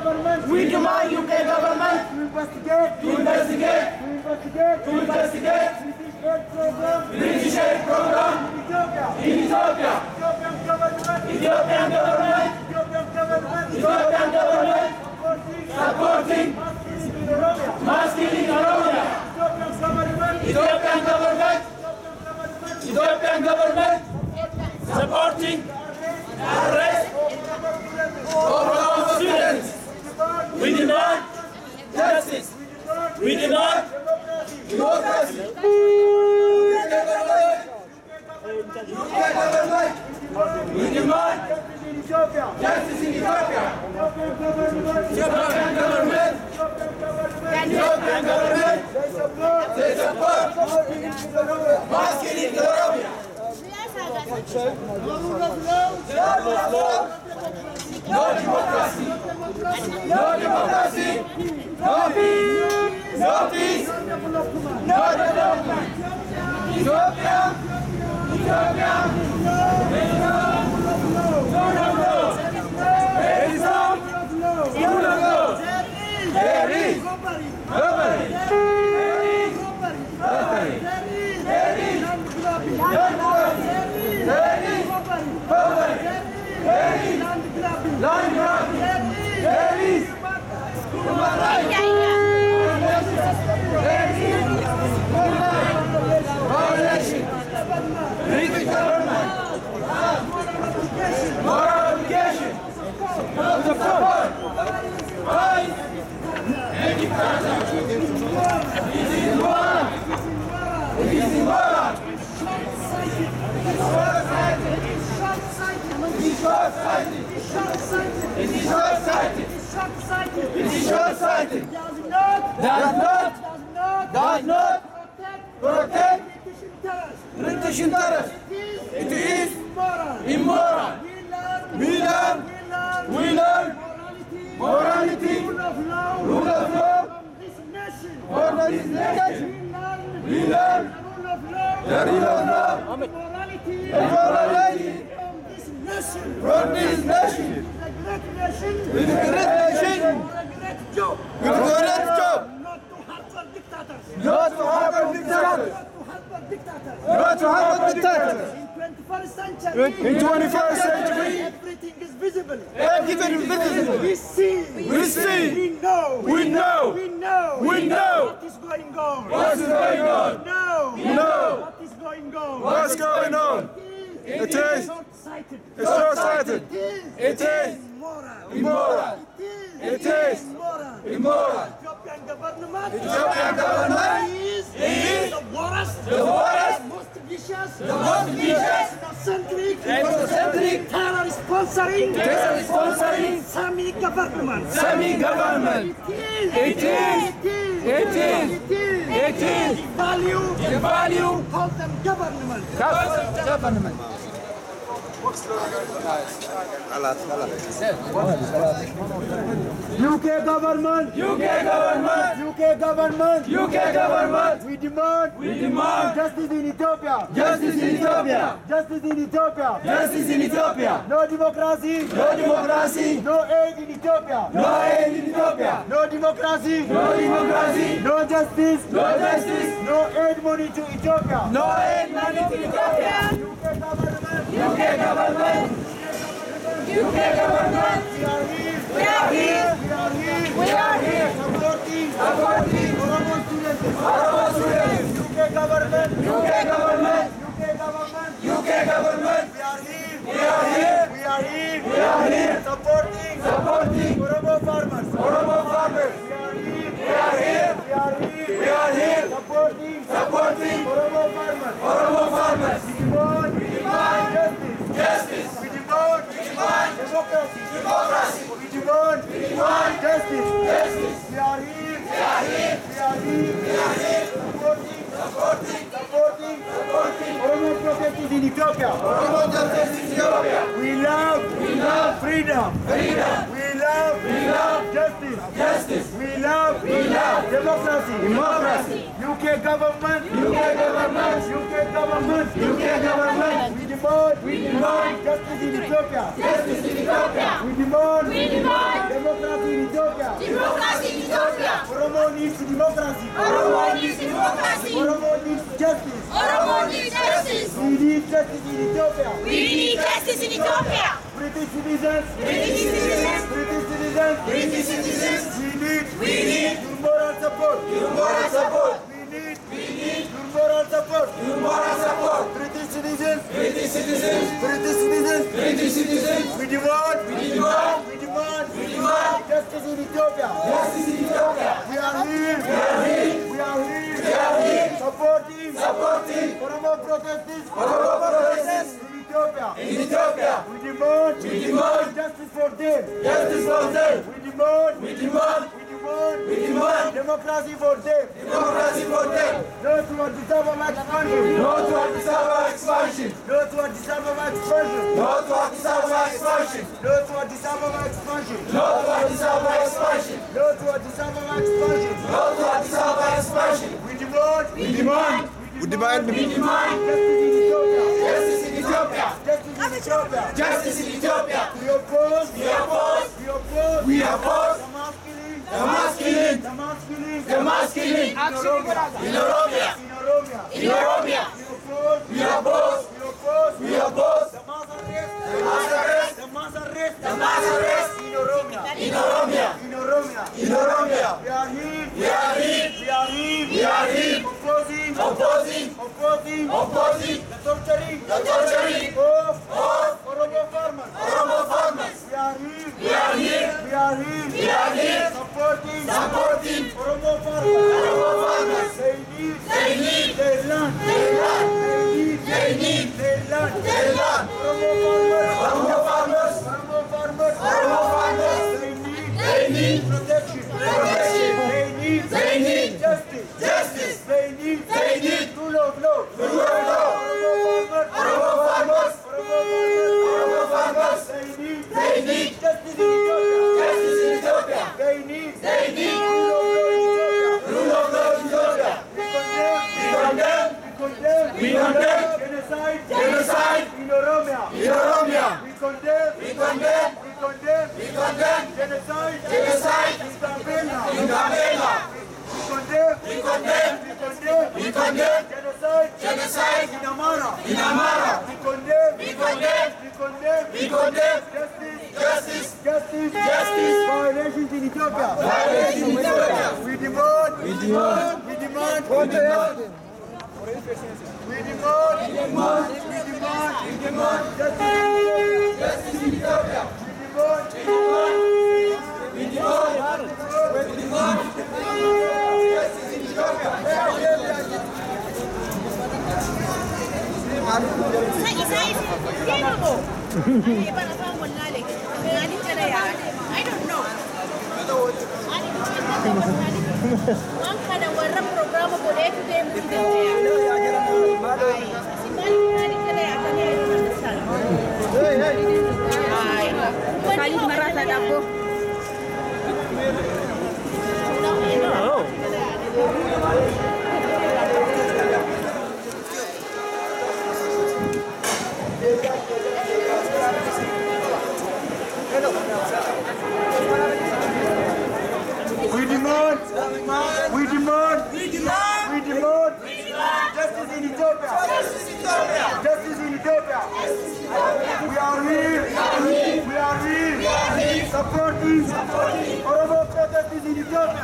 government. We demand UK government To investigate. to investigate British aid program. in Ethiopia. Ethiopian government. Ethiopian government supporting Mass killing in Oromia. Ethiopian government supporting arrest of our students. We demand justice. We demand democracy. We demand justice in Ethiopia. Ethiopian government they support mass killing in Oromia. No democracy. No democracy. No peace. No peace. No development. Ethiopia. There is nobody. Land grabbing. There is human rights. Violation. British government. Moral obligation. Support. Right. And dictator. It is immoral. It is immoral. It is short-sighted. It is short-sighted. It is short-sighted. Does not protect British interests. It is immoral. We learn morality, rule of law for this nation. We learn the rule of law and morality from this nation. With a great nation. With a great job. Not to harbor dictators. Not to harbor dictators. In 21st century, Everything is visible. everything is visible. We see. We see. We know. We know. What is going on. What is going on. We know. No. What is going on. What's going on? It is short-sighted. It's short-sighted. It is immoral. It is immoral. Ethiopian government is the worst, most vicious, ethnocentric, terror sponsoring Sami government. It is Value of them government. UK government. We demand justice in Ethiopia. No democracy. No aid in Ethiopia. No democracy. No justice. No aid money to Ethiopia. UK government. We are here. Supporting Oromo students. UK government. We are here. Supporting Oromo farmers. We are here. Supporting Oromo farmers. We demand justice. We demand democracy. We demand justice. We are here. Supporting Oromo protesters in Ethiopia. We love freedom. We love justice. We love democracy. UK government. We demand justice in Ethiopia. We demand democracy in Ethiopia. needs democracy. Oromo needs democracy. Oromo needs justice. Oromo needs justice. We need justice in Ethiopia. We need justice in Ethiopia. British citizens. British citizens. British citizens. British citizens. We need your moral support. Your moral support. We need your moral support. Your moral support. British citizens. British citizens. British citizens. British citizens. We demand. We demand. We demand. We demand Justice in Ethiopia. justice in Ethiopia. We are here. We are here. We are here. We are here. Supporting. Supporting Oromo protesters. Oromo protesters In Ethiopia. in Ethiopia. We demand. We demand Justice for them. justice for them. We demand. We demand. We We demand democracy for them. democracy for them. No to Addis Ababa expansion. No to Addis Ababa expansion. No to Addis Ababa expansion. No to Addis Ababa expansion. No to Addis Ababa expansion. No to Addis Ababa expansion. No to Addis Ababa expansion. No to Addis Ababa expansion. We demand. We demand. We demand. We demand Justice in Ethiopia. justice in Ethiopia. Justice in Ethiopia. Justice in Ethiopia. We oppose. We oppose. We oppose. We oppose The mass killing. the mass killing. The mass killing. The mass killing In Oromia. in Oromia. In Oromia. In Oromia. We oppose. We oppose. We oppose. We oppose The mass arrest. the mass arrest. The mass arrest. The mass arrest In Oromia. in Oromia. In Oromia. In Oromia. We are here. We are here. We are here. We are here. Opposing. Opposing. Opposing. Opposing The torturing. the torturing Of Oromo farmers. Oromo farmers. We are here. We are here. We are here. We are here. Supporting. Supporting Oromo farmers. Oromo farmers. They need. They need Their land. their land. They need. They Their need land. their land. Oromo farmers. Oromo farmers. Oromo farmers. Oromo farmers. They need. They need Protection. protection. They need. They need Justice. justice. They need. They need Rule of law. rule of law. Oromo farmers. Oromo farmers. Oromo farmers. Oromo farmers. They need. They need Justice in Ethiopia. justice in Ethiopia. They need. They need Rule of law in Ethiopia. rule of law in Ethiopia. We We condemn condemn. We condemn Genocide. genocide In Oromia. in Oromia. We condemn. We condemn We condemn. We condemn Genocide. genocide In Gambela. in Gambela. We condemn. We condemn We condemn. We condemn Genocide. genocide In Amara. in Amara. We condemn. We condemn We condemn. We condemn Justice. justice Justice. Justice. Violations in Ethiopia. violations in Ethiopia. We demand. We demand We demand. We demand We demand. We demand We demand. We demand Justice. justice in Ethiopia. We demand. We demand We demand We demand justice in Ethiopia. I don't know. An kada warra programa boleh tu dem tidak Kali merasa dapur. We demand. We demand. We demand. We demand. Justice in Ethiopia. Justice in Ethiopia. Justice in Ethiopia. We are here. We are here. Supporting Oromo protesters in Ethiopia.